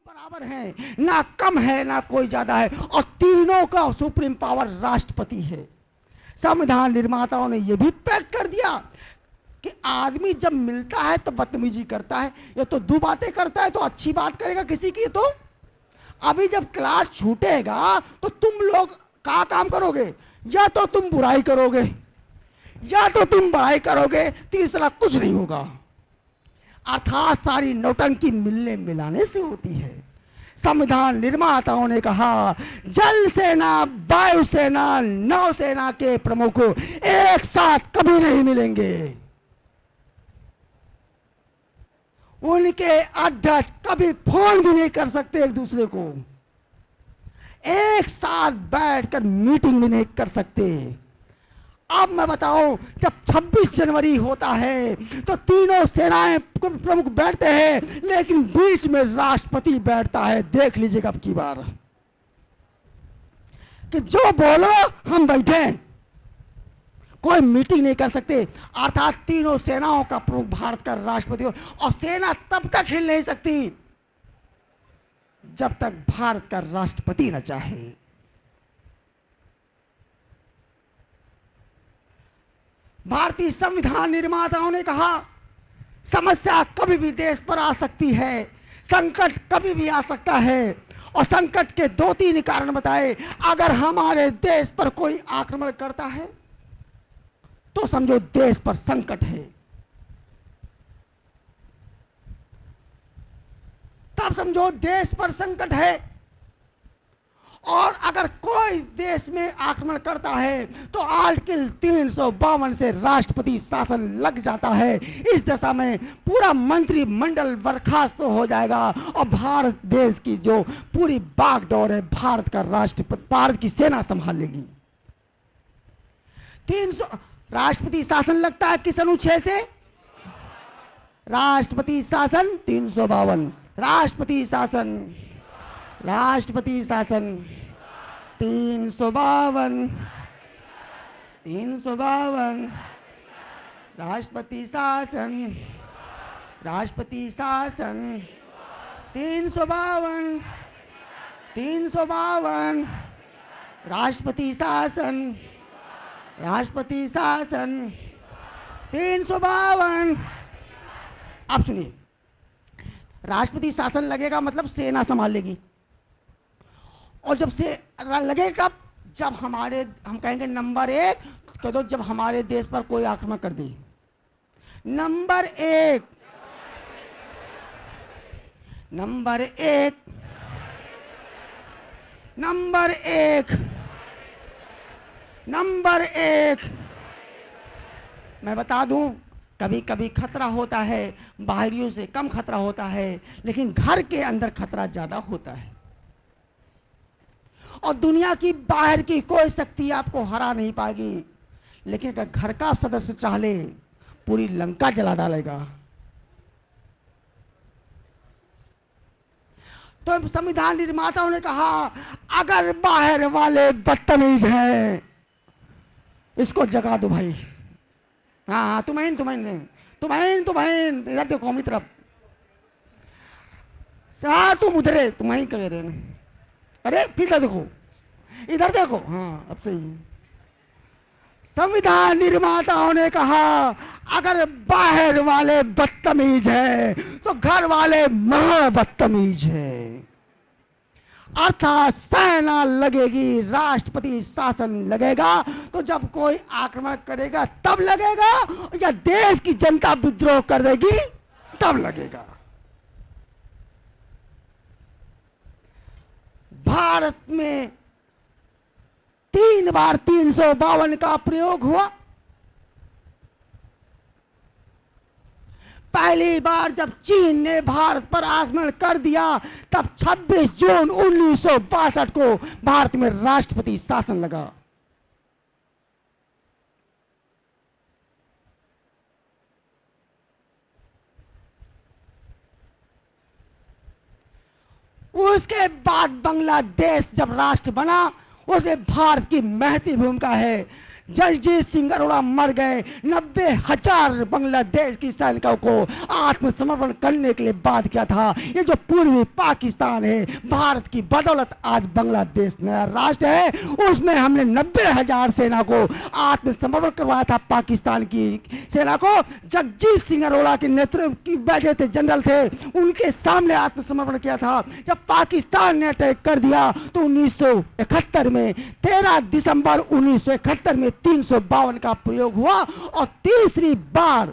बराबर हैं, ना कम है ना कोई ज्यादा है, और तीनों का सुप्रीम पावर राष्ट्रपति है। संविधान निर्माताओं ने यह भी पैक कर दिया कि आदमी जब मिलता है तो बदतमीजी करता है, या तो दो बातें करता है तो अच्छी बात करेगा किसी की, तो अभी जब क्लास छूटेगा तो तुम लोग क्या काम करोगे, या तो तुम बुराई करोगे या तो तुम बड़ाई करोगे, तीसरा कुछ नहीं होगा। अर्थात सारी नौटंकी मिलने मिलाने से होती है। संविधान निर्माताओं ने कहा जल सेना, वायु सेना, नौसेना के प्रमुख एक साथ कभी नहीं मिलेंगे, उनके अध्यक्ष कभी फोन भी नहीं कर सकते एक दूसरे को, एक साथ बैठकर मीटिंग भी नहीं कर सकते। अब मैं बताऊं, जब 26 जनवरी होता है तो तीनों सेनाएं प्रमुख बैठते हैं, लेकिन बीच में राष्ट्रपति बैठता है। देख लीजिएगा अब की बार कि जो बोलो हम बैठे, कोई मीटिंग नहीं कर सकते। अर्थात तीनों सेनाओं का प्रमुख भारत का राष्ट्रपति हो, और सेना तब तक हिल नहीं सकती जब तक भारत का राष्ट्रपति न चाहे। भारतीय संविधान निर्माताओं ने कहा समस्या कभी भी देश पर आ सकती है, संकट कभी भी आ सकता है, और संकट के दो तीन कारण बताए। अगर हमारे देश पर कोई आक्रमण करता है तो समझो देश पर संकट है, तब समझो देश पर संकट है। और अगर कोई देश में आक्रमण करता है तो आर्टिकल 352 से राष्ट्रपति शासन लग जाता है। इस दशा में पूरा मंत्रिमंडल बर्खास्त हो जाएगा, और भारत देश की जो पूरी बागडोर है भारत का राष्ट्रपति, भारत की सेना संभाल लेगी। 300 राष्ट्रपति शासन लगता है किस अनुच्छेद से? राष्ट्रपति शासन 352, राष्ट्रपति शासन 352, 352, राष्ट्रपति शासन 352, 352, राष्ट्रपति शासन 352। अब सुनिए, राष्ट्रपति शासन लगेगा मतलब सेना संभाल लेगी, और जब से लगेगा जब हम कहेंगे नंबर 1, कह दो जब हमारे देश पर कोई आक्रमण कर दे। Number 1, number 1, number 1, number 1। मैं बता दूं, कभी कभी खतरा होता है, बाहरियों से कम खतरा होता है, लेकिन घर के अंदर खतरा ज्यादा होता है। और दुनिया की बाहर की कोई शक्ति आपको हरा नहीं पाएगी, लेकिन अगर घर का सदस्य चाहे पूरी लंका जला डालेगा। तो संविधान निर्माताओं ने कहा अगर बाहर वाले बदतमीज हैं इसको जगा दो भाई। हाँ, तुम्हें इधर देखो मेरी तरफ। तुम उधरे, तुम्हें कह रहे हैं। अरे फिर देखो, इधर देखो। हाँ, अब सही। संविधान निर्माताओं ने कहा अगर बाहर वाले बदतमीज हैं तो घर वाले महाबदतमीज हैं। अर्थात सेना लगेगी, राष्ट्रपति शासन लगेगा तो जब कोई आक्रमण करेगा तब लगेगा, या देश की जनता विद्रोह कर देगी तब लगेगा। भारत में 3 बार 352 का प्रयोग हुआ। पहली बार जब चीन ने भारत पर आक्रमण कर दिया तब 26 जून 1962 को भारत में राष्ट्रपति शासन लगा। उसके बाद बांग्लादेश जब राष्ट्र बना, उसे भारत की महती भूमिका है। जगजीत सिंह अरोड़ा मर गए, 90,000 बांग्लादेश की सैनिकों को आत्मसमर्पण करने के लिए बाध्य किया था। ये जो पूर्वी पाकिस्तान है, भारत की बदौलत आज बांग्लादेश नया राष्ट्र है, उसमें हमने 90,000 सेना को आत्मसमर्पण करवाया था। पाकिस्तान की सेना को जगजीत सिंह अरोड़ा के नेतृत्व की बैठे थे, जनरल थे, उनके सामने आत्मसमर्पण किया था। जब पाकिस्तान ने अटैक कर दिया तो 1971 में 13 दिसंबर 1971 में 352 का प्रयोग हुआ और तीसरी बार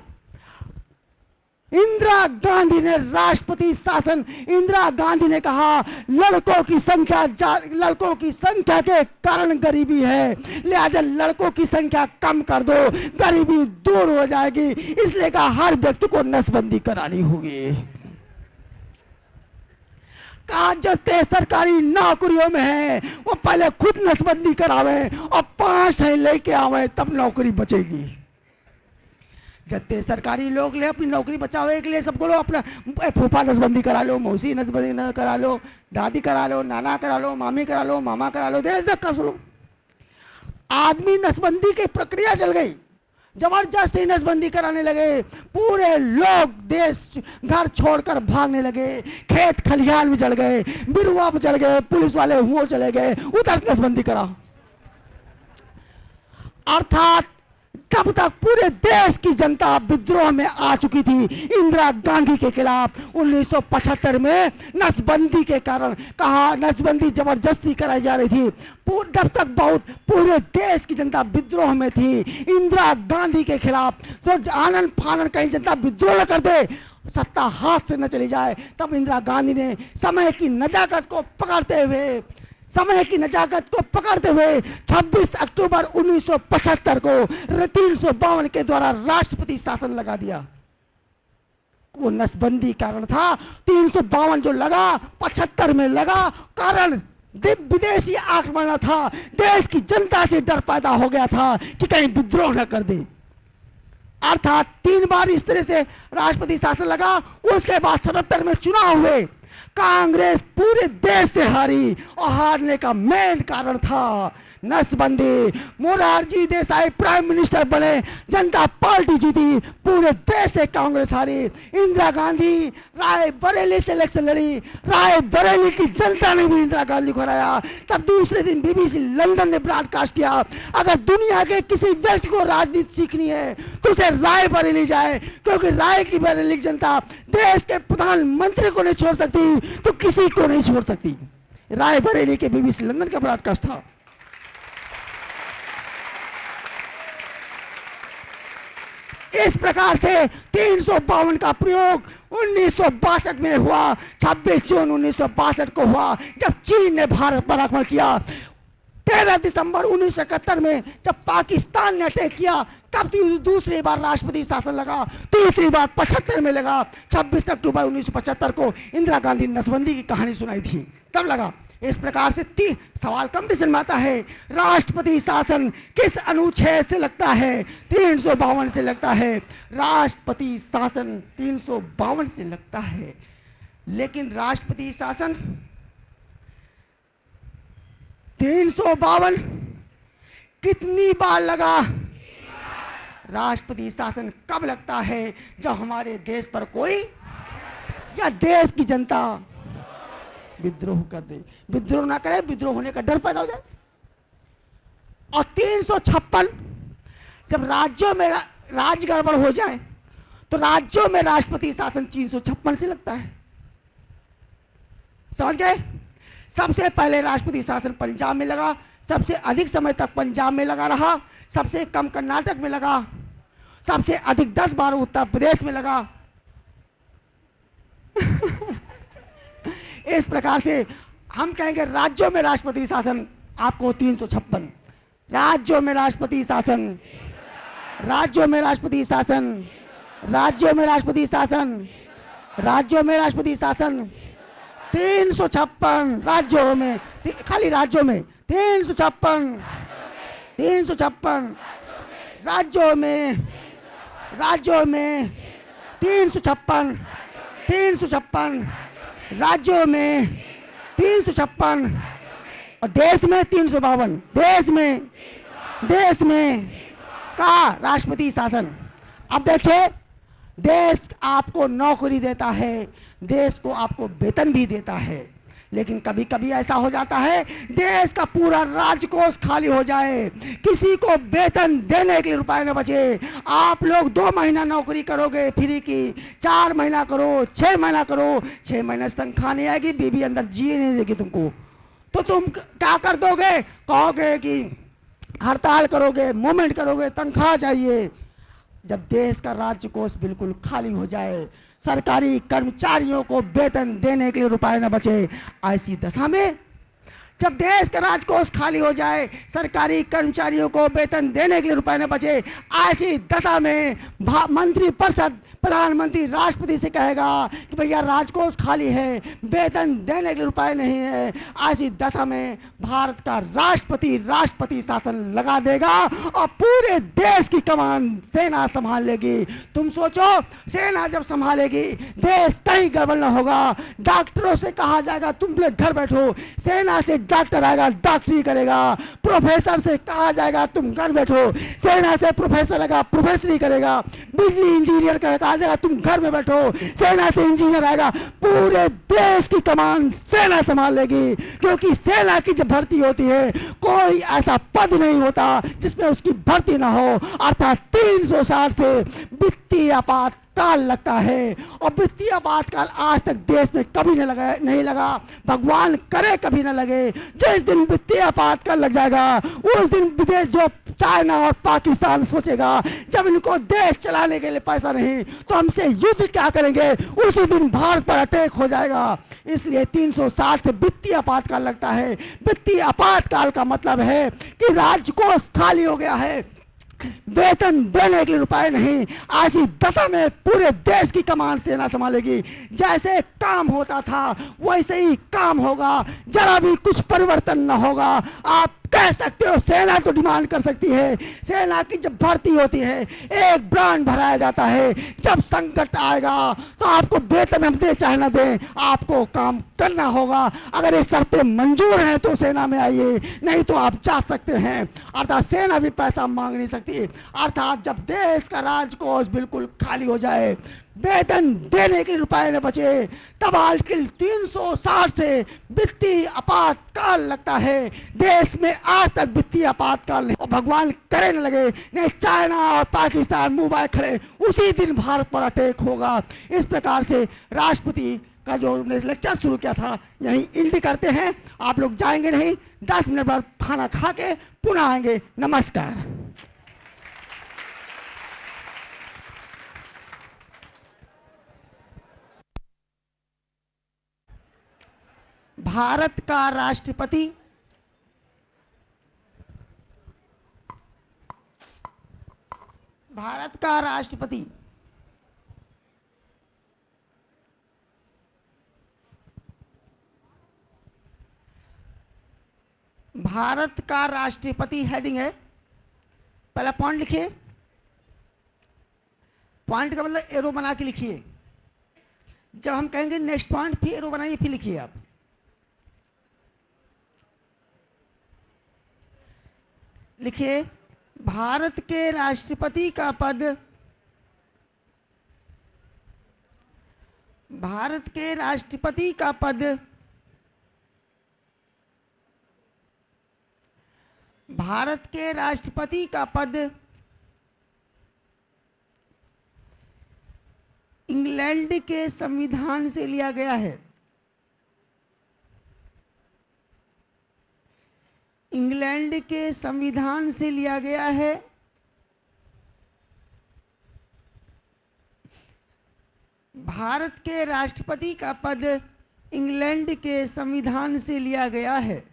इंदिरा गांधी ने राष्ट्रपति शासन, इंदिरा गांधी ने कहा लड़कों की संख्या के कारण गरीबी है, लिहाजा लड़कों की संख्या कम कर दो, गरीबी दूर हो जाएगी, इसलिए कहा हर व्यक्ति को नसबंदी करानी होगी। कहा जितने सरकारी नौकरियों में है वो पहले खुद नसबंदी करावे और 5 लेके आवे, तब नौकरी बचेगी। जितने सरकारी लोग ले अपनी नौकरी बचावे के लिए सबको लोग अपना फूफा नसबंदी करा लो, मौसी नसबंदी करा लो, दादी करा लो, नाना करा लो, मामी करा लो, मामा करा लो, देश तक कर लो। आदमी नसबंदी की प्रक्रिया चल गई, जबरदस्ती नसबंदी कराने लगे, पूरे लोग देश घर छोड़कर भागने लगे, खेत खलिहान में चल गए, बिरुआ में चल गए, पुलिस वाले वो चले गए, उधर नसबंदी करा। अर्थात तब तक पूरे देश की जनता विद्रोह में आ चुकी थी इंदिरा गांधी के खिलाफ। 1975 में नसबंदी के कारण कहा, नसबंदी जबरदस्ती कराई जा रही थी, तब तक बहुत पूरे देश की जनता विद्रोह में थी इंदिरा गांधी के खिलाफ। तो आनंद फानन कहीं जनता विद्रोह न कर दे, सत्ता हाथ से न चली जाए, तब इंदिरा गांधी ने समय की नजाकत को पकड़ते हुए 26 अक्टूबर 1975 को 352 के द्वारा राष्ट्रपति शासन लगा दिया। वो नसबंदी कारण था। 352 जो लगा 75 में लगा, कारण विदेशी आक्रमण था, देश की जनता से डर पैदा हो गया था कि कहीं विद्रोह न कर दे। अर्थात 3 बार इस तरह से राष्ट्रपति शासन लगा। उसके बाद 77 में चुनाव हुए, कांग्रेस पूरे देश से हारी और हारने का मेन कारण था नसबंदी। मोरारजी देसाई प्राइम मिनिस्टर बने, जनता पार्टी जीती, पूरे देश से कांग्रेस हारी। इंदिरा गांधी रायबरेली से इलेक्शन लड़ी, रायबरेली की जनता ने भी इंदिरा गांधी को हराया। तब दूसरे दिन बीबीसी लंदन ने ब्रॉडकास्ट किया, अगर दुनिया के किसी व्यक्ति को राजनीति सीखनी है तो उसे रायबरेली जाए, क्योंकि राय की बरेली जनता देश के प्रधानमंत्री को नहीं छोड़ सकती तो किसी को नहीं छोड़ सकती। रायबरेली के बीबीसी लंदन का ब्रॉडकास्ट था। इस प्रकार से 352 का प्रयोग 1962 में हुआ। 26 जून 1962 को हुआ, जब चीन ने भारत पर आक्रमण किया। 13 दिसंबर 1971 में जब पाकिस्तान ने अटैक किया, तब दूसरी बार राष्ट्रपति शासन लगा, तीसरी बार 75 में लगा। 26 अक्टूबर 1975 को इंदिरा गांधी ने नसबंदी की कहानी सुनाई थी, तब लगा। इस प्रकार से सवाल कंपटीशन में आता है, राष्ट्रपति शासन किस अनुच्छेद से लगता है? 352 से लगता है। राष्ट्रपति शासन 352 से लगता है, लेकिन राष्ट्रपति शासन 352 कितनी बार लगा? राष्ट्रपति शासन कब लगता है? जब हमारे देश पर कोई या देश की जनता विद्रोह कर दे। विद्रोह ना करे, विद्रोह होने का डर पैदा हो जाए। और 356 जब राज्यों में राज्य गड़बड़ हो जाए तो राज्यों में राष्ट्रपति शासन 356 से लगता है। समझ गए? सबसे पहले राष्ट्रपति शासन पंजाब में लगा, सबसे अधिक समय तक पंजाब में लगा रहा, सबसे कम कर्नाटक में लगा, सबसे अधिक 10 बार उत्तर प्रदेश में लगा। इस प्रकार से हम कहेंगे राज्यों में राष्ट्रपति शासन आपको 356, राज्यों में राष्ट्रपति शासन, राज्यों में राष्ट्रपति शासन, राज्यों में राष्ट्रपति शासन, राज्यों में राष्ट्रपति शासन 356 राज्यों में, खाली राज्यों में 356, 356 राज्यों में, राज्यों में 356, 356 राज्यों में 356 और देश में 352, देश में देश में का राष्ट्रपति शासन। अब देखिए, देश आपको नौकरी देता है, देश को आपको वेतन भी देता है, लेकिन कभी कभी ऐसा हो जाता है देश का पूरा राजकोष खाली हो जाए, किसी को वेतन देने के लिए रुपए न बचे। आप लोग 2 महीना नौकरी करोगे फ्री की, 4 महीना करो, 6 महीना करो, 6 महीने से तनख्वाह नहीं आएगी, बीबी अंदर जिए नहीं देगी तुमको, तो तुम क्या कर दोगे? कहोगे कि हड़ताल करोगे, मूवमेंट करोगे, तनख्वाह चाहिए। जब देश का राज्य कोष बिल्कुल खाली हो जाए, सरकारी कर्मचारियों को वेतन देने के लिए रुपए न बचे, ऐसी दशा में जब देश का राजकोष खाली हो जाए, सरकारी कर्मचारियों को वेतन देने के लिए रुपए न बचे, ऐसी दशा में मंत्रिपरिषद प्रधानमंत्री राष्ट्रपति से कहेगा कि भैया राजकोष खाली है, वेतन देने के लिए रुपए नहीं है। ऐसी दशा में भारत का राष्ट्रपति शासन लगा देगा और पूरे देश की कमान सेना संभाल लेगी। तुम सोचो, सेना जब संभालेगी देश कहीं गड़बड़ न होगा। डॉक्टरों से कहा जाएगा तुम लोग घर बैठो, सेना से डॉक्टर आएगा डॉक्टरी करेगा। प्रोफेसर से कहा जाएगा तुम घर बैठो, सेना से प्रोफेसर आएगा प्रोफेसरी करेगा। बिजली इंजीनियर का कहा जाएगा तुम घर में बैठो, सेना से इंजीनियर आएगा। पूरे देश की कमान सेना संभाल लेगी, क्योंकि सेना की जब भर्ती होती है कोई ऐसा पद नहीं होता जिसमें उसकी भर्ती ना हो। अर्थात 360 से वित्तीय आपातकाल लगता है, और वित्तीय आपातकाल आज तक देश में कभी नहीं लगा, भगवान करे कभी न लगे। जिस दिन वित्तीय आपातकाल लग जाएगा उस दिन विदेश जो चाइना और पाकिस्तान सोचेगा जब इनको देश चलाने के लिए पैसा नहीं तो हमसे युद्ध क्या करेंगे, उसी दिन भारत पर अटैक हो जाएगा। इसलिए 360 से वित्तीय आपातकाल लगता है। वित्तीय आपातकाल का मतलब है कि राजकोष खाली हो गया है, वेतन देने के लिए रुपए नहीं। ऐसी दशा में पूरे देश की कमान सेना संभालेगी। जैसे काम होता था वैसे ही काम होगा, जरा भी कुछ परिवर्तन न होगा। आप कह सकते हो सेना तो डिमांड कर सकती है, सेना की जब भर्ती होती है एक ब्रांड भराया जाता है। जब संकट आएगा तो आपको वेतन हम दे चाहे न दें, आपको काम करना होगा। अगर ये शर्तें मंजूर हैं तो सेना में आइए, नहीं तो आप जा सकते हैं। अर्थात सेना भी पैसा मांग नहीं सकती। अर्थात जब देश का राजकोष बिल्कुल खाली हो जाए, वेतन देने के लिए रुपए न बचे, तब आर्टिकल 360 से वित्तीय आपातकाल लगता है। देश में आज तक वित्तीय आपातकाल नहीं, और भगवान करे न लगे, नहीं चाइना और पाकिस्तान मुंह बाए खड़े, उसी दिन भारत पर अटैक होगा। इस प्रकार से राष्ट्रपति का जो लेक्चर शुरू किया था यही एंड करते हैं। आप लोग जाएंगे नहीं, 10 मिनट बाद खाना खा के पुनः आएंगे। नमस्कार। भारत का राष्ट्रपति भारत का राष्ट्रपति भारत का राष्ट्रपति हेडिंग है, पहला पॉइंट लिखिए। पॉइंट का मतलब एरो बना के लिखिए। जब हम कहेंगे नेक्स्ट पॉइंट फिर एरो बनाइए, फिर लिखिए आप। लिखिए, भारत के राष्ट्रपति का पद भारत के राष्ट्रपति का पद भारत के राष्ट्रपति का पद इंग्लैंड के संविधान से लिया गया है। इंग्लैंड के संविधान से लिया गया है। भारत के राष्ट्रपति का पद इंग्लैंड के संविधान से लिया गया है।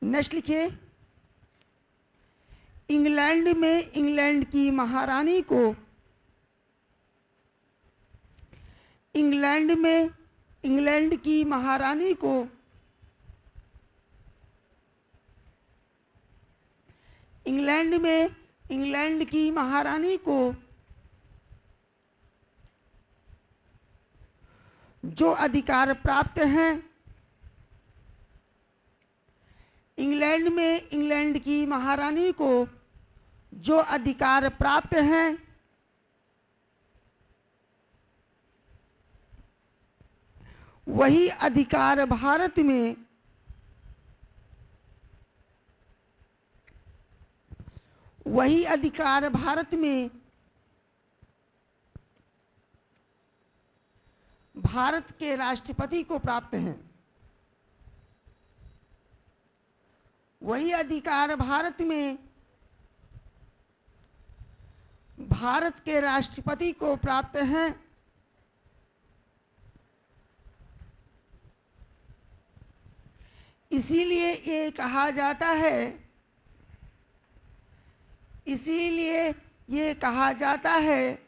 नेक्स्ट लिखिए, इंग्लैंड में इंग्लैंड की महारानी को इंग्लैंड में इंग्लैंड की महारानी को इंग्लैंड में इंग्लैंड की महारानी को जो अधिकार प्राप्त हैं। इंग्लैंड में इंग्लैंड की महारानी को जो अधिकार प्राप्त हैं, वही अधिकार भारत में भारत के राष्ट्रपति को प्राप्त हैं। वही अधिकार भारत में भारत के राष्ट्रपति को प्राप्त हैं। इसीलिए ये कहा जाता है, इसीलिए ये कहा जाता है,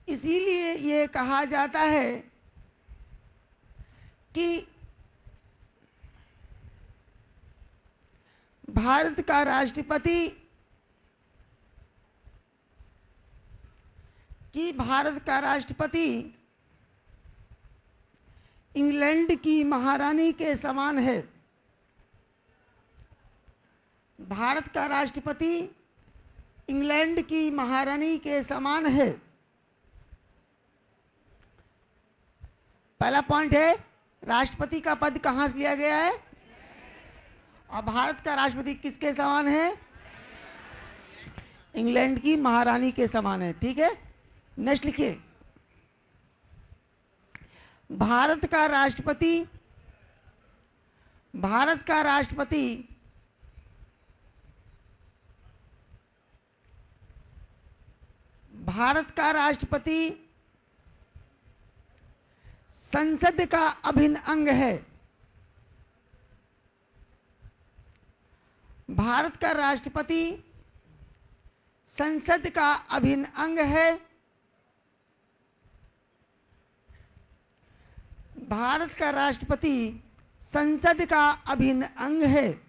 इसीलिए ये कहा जाता है कि भारत का राष्ट्रपति इंग्लैंड की महारानी के समान है। भारत का राष्ट्रपति इंग्लैंड की महारानी के समान है। पहला पॉइंट है, राष्ट्रपति का पद कहां से लिया गया है, और भारत का राष्ट्रपति किसके समान है? इंग्लैंड की महारानी के समान है। ठीक है, नेक्स्ट लिखिए। भारत का राष्ट्रपति संसद का अभिन्न अंग है। भारत का राष्ट्रपति संसद का अभिन्न अंग है। भारत का राष्ट्रपति संसद का अभिन्न अंग है,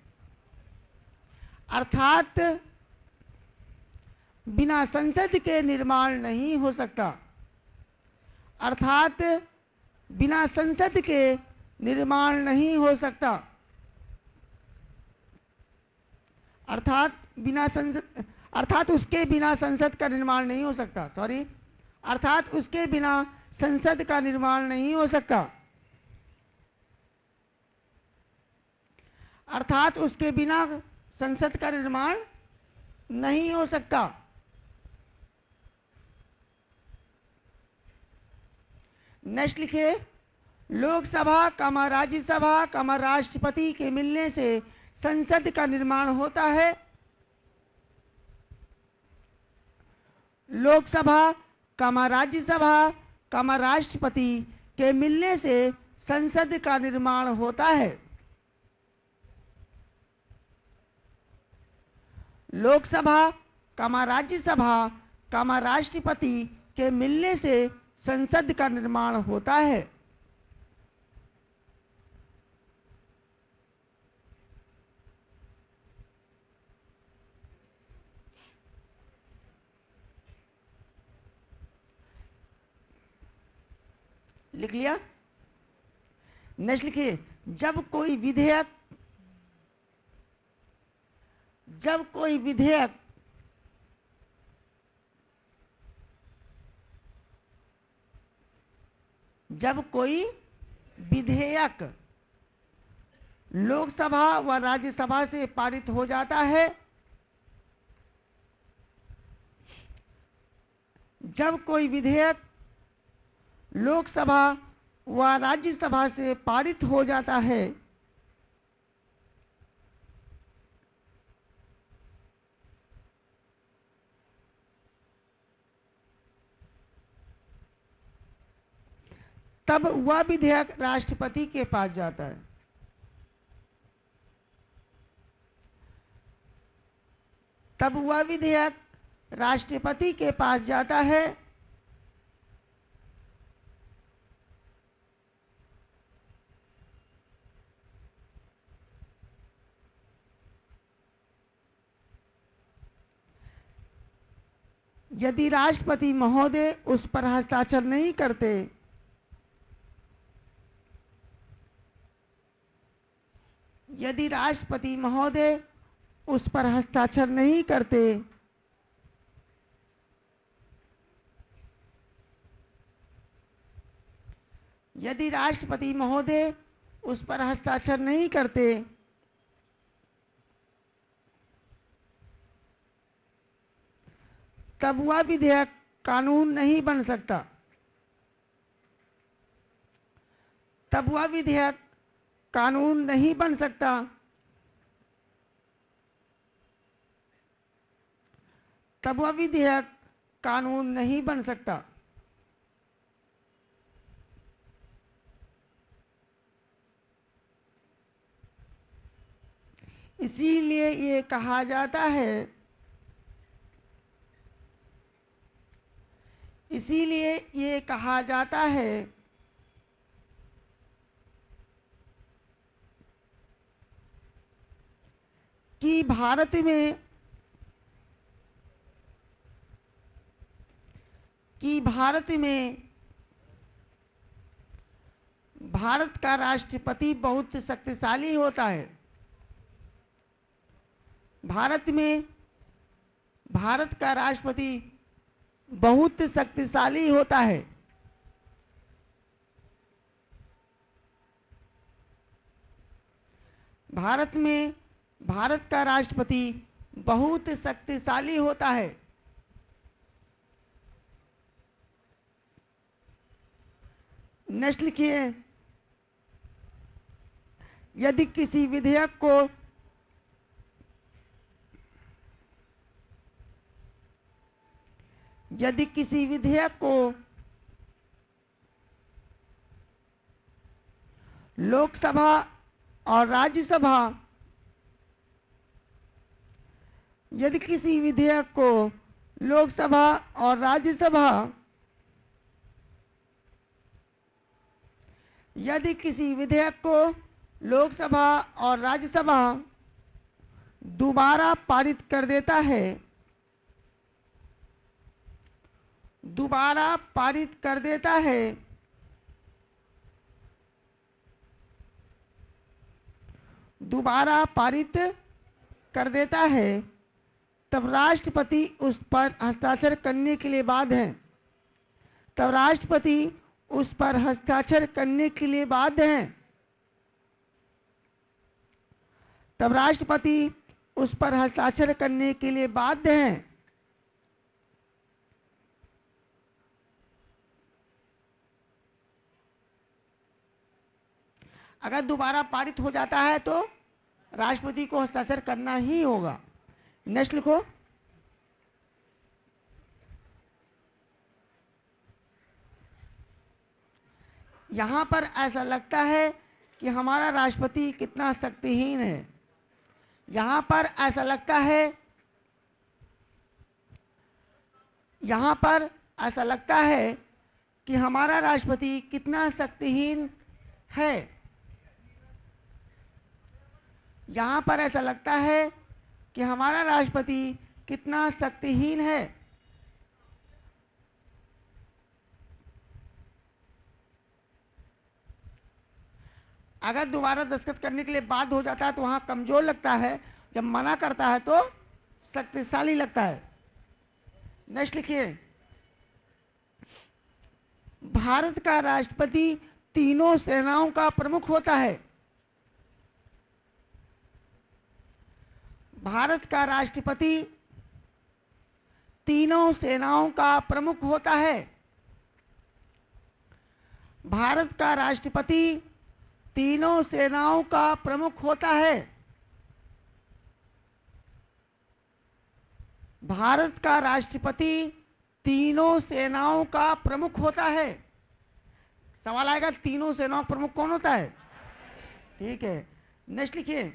अर्थात बिना संसद के निर्माण नहीं हो सकता। अर्थात बिना संसद के निर्माण नहीं हो सकता। अर्थात उसके बिना संसद का निर्माण नहीं हो सकता। सॉरी, अर्थात उसके बिना संसद का निर्माण नहीं हो सकता। अर्थात उसके बिना संसद का निर्माण नहीं हो सकता। नेक्स्ट लिखिए। लोकसभा कमा राज्यसभा कमा राष्ट्रपति के मिलने से संसद का निर्माण होता है। लोकसभा कमा राज्यसभा कमा राष्ट्रपति के मिलने से संसद का निर्माण होता है। लोकसभा कमा राज्यसभा कमा राष्ट्रपति के मिलने से संसद का निर्माण होता है। लिख लिया? नेक्स्ट लिखिए। जब कोई विधेयक जब कोई विधेयक लोकसभा व राज्यसभा से पारित हो जाता है, जब कोई विधेयक लोकसभा व राज्यसभा से पारित हो जाता है, तब वह विधेयक राष्ट्रपति के पास जाता है। तब वह विधेयक राष्ट्रपति के पास जाता है। यदि राष्ट्रपति महोदय उस पर हस्ताक्षर नहीं करते, यदि राष्ट्रपति महोदय उस पर हस्ताक्षर नहीं करते, यदि राष्ट्रपति महोदय उस पर हस्ताक्षर नहीं करते, तब वह विधेयक कानून नहीं बन सकता, तब वह विधेयक कानून नहीं बन सकता। तब वह विधेयक कानून नहीं बन सकता। इसीलिए ये कहा जाता है, इसीलिए ये कहा जाता है कि भारत में, भारत का राष्ट्रपति बहुत शक्तिशाली होता है। भारत का राष्ट्रपति बहुत शक्तिशाली होता है। भारत का राष्ट्रपति बहुत शक्तिशाली होता है। नेक्स्ट लिखिए, यदि किसी विधेयक को लोकसभा और राज्यसभा, यदि किसी विधेयक को लोकसभा और राज्यसभा, यदि किसी विधेयक को लोकसभा और राज्यसभा दोबारा पारित कर देता है, दोबारा पारित कर देता है, दोबारा पारित कर देता है, तब राष्ट्रपति उस पर हस्ताक्षर करने के लिए बाध्य है। तब राष्ट्रपति उस पर हस्ताक्षर करने के लिए बाध्य है। तब राष्ट्रपति उस पर हस्ताक्षर करने के लिए बाध्य है। अगर दोबारा पारित हो जाता है तो राष्ट्रपति को हस्ताक्षर करना ही होगा। नेक्स्ट लिखो, यहां पर ऐसा लगता है कि हमारा राष्ट्रपति कितना शक्तिहीन है। यहां पर ऐसा लगता है, यहां पर ऐसा लगता है कि हमारा राष्ट्रपति कितना शक्तिहीन है। यहां पर ऐसा लगता है कि हमारा राष्ट्रपति कितना शक्तिहीन है। अगर दोबारा दस्तखत करने के लिए बाध्य हो जाता है तो वहां कमजोर लगता है, जब मना करता है तो शक्तिशाली लगता है। नेक्स्ट लिखिए, भारत का राष्ट्रपति तीनों सेनाओं का प्रमुख होता है। भारत का राष्ट्रपति तीनों सेनाओं का प्रमुख होता है। भारत का राष्ट्रपति तीनों सेनाओं का प्रमुख होता है। भारत का राष्ट्रपति तीनों सेनाओं का प्रमुख होता है। सवाल आएगा, तीनों सेनाओं का प्रमुख कौन होता है? ठीक है, नेक्स्ट लिखिए,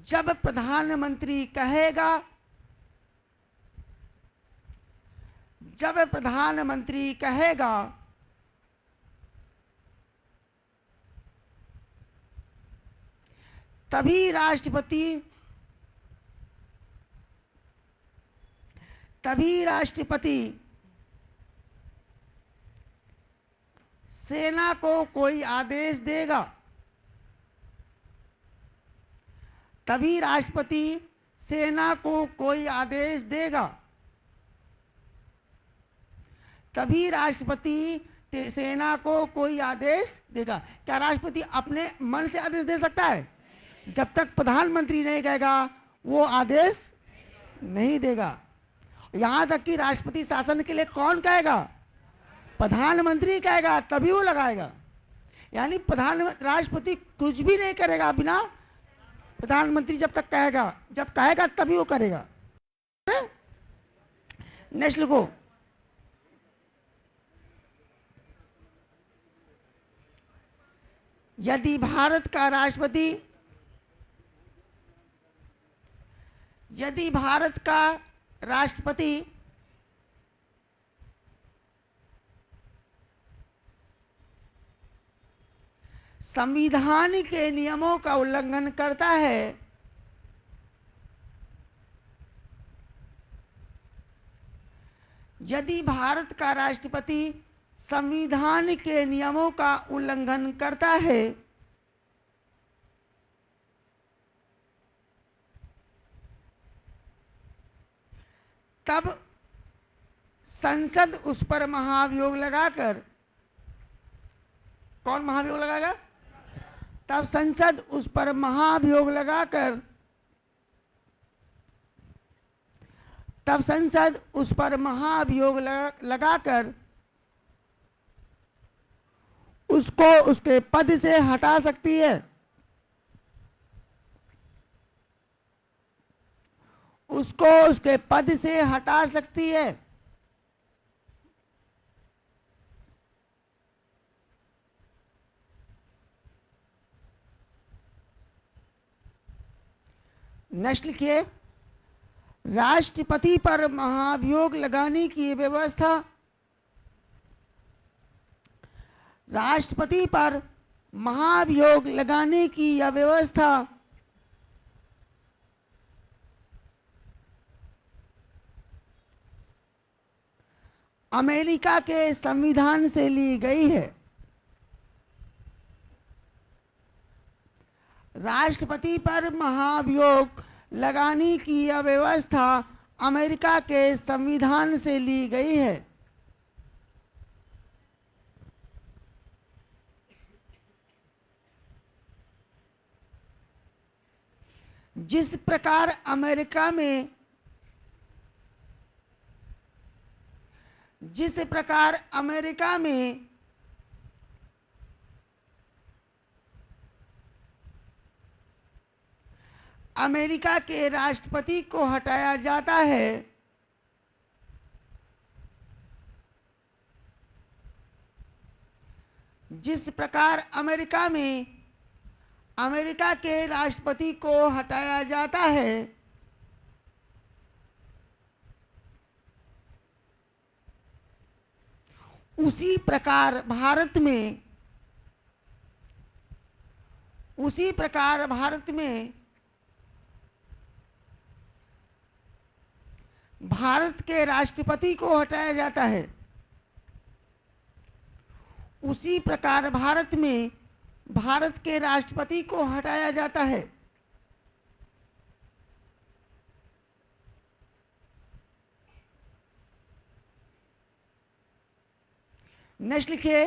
जब प्रधानमंत्री कहेगा, जब प्रधानमंत्री कहेगा तभी राष्ट्रपति तभी राष्ट्रपति सेना को कोई आदेश देगा, तभी राष्ट्रपति सेना को कोई आदेश देगा, तभी राष्ट्रपति सेना को कोई आदेश देगा। क्या राष्ट्रपति अपने मन से आदेश दे सकता है? जब तक प्रधानमंत्री नहीं कहेगा वो आदेश नहीं देगा। यहां तक कि राष्ट्रपति शासन के लिए कौन कहेगा? प्रधानमंत्री कहेगा, तभी वो लगाएगा। यानी राष्ट्रपति कुछ भी नहीं करेगा बिना प्रधानमंत्री जब तक कहेगा, जब कहेगा तभी वो करेगा। नेक्स्ट लिखो, यदि भारत का राष्ट्रपति संविधान के नियमों का उल्लंघन करता है, यदि भारत का राष्ट्रपति संविधान के नियमों का उल्लंघन करता है, तब संसद उस पर महाभियोग लगाकर, कौन महाभियोग लगाएगा? तब संसद उस पर महाभियोग लगाकर, तब संसद उस पर महाभियोग लगाकर उसको उसके पद से हटा सकती है, उसको उसके पद से हटा सकती है। नेक्स्ट लिखिए, राष्ट्रपति पर महाभियोग लगाने की व्यवस्था, राष्ट्रपति पर महाभियोग लगाने की यह व्यवस्था अमेरिका के संविधान से ली गई है। राष्ट्रपति पर महाभियोग लगाने की यह व्यवस्था अमेरिका के संविधान से ली गई है। जिस प्रकार अमेरिका में अमेरिका के राष्ट्रपति को हटाया जाता है, जिस प्रकार अमेरिका में अमेरिका के राष्ट्रपति को हटाया जाता है, उसी प्रकार भारत में भारत के राष्ट्रपति को हटाया जाता है। उसी प्रकार भारत में भारत के राष्ट्रपति को हटाया जाता है। नेक्स्ट लिखिए,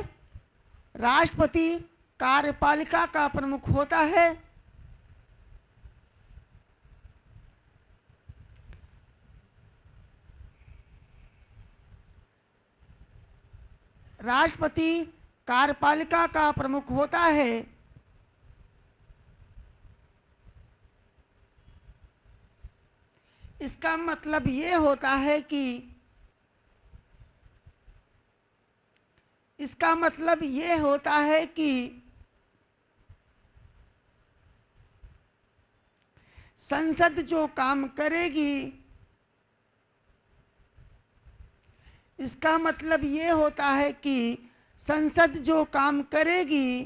राष्ट्रपति कार्यपालिका का प्रमुख होता है। राष्ट्रपति कार्यपालिका का प्रमुख होता है। इसका मतलब ये होता है कि संसद जो काम करेगी, इसका मतलब ये होता है कि संसद जो काम करेगी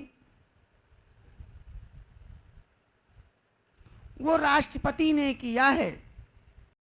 वो राष्ट्रपति ने किया है।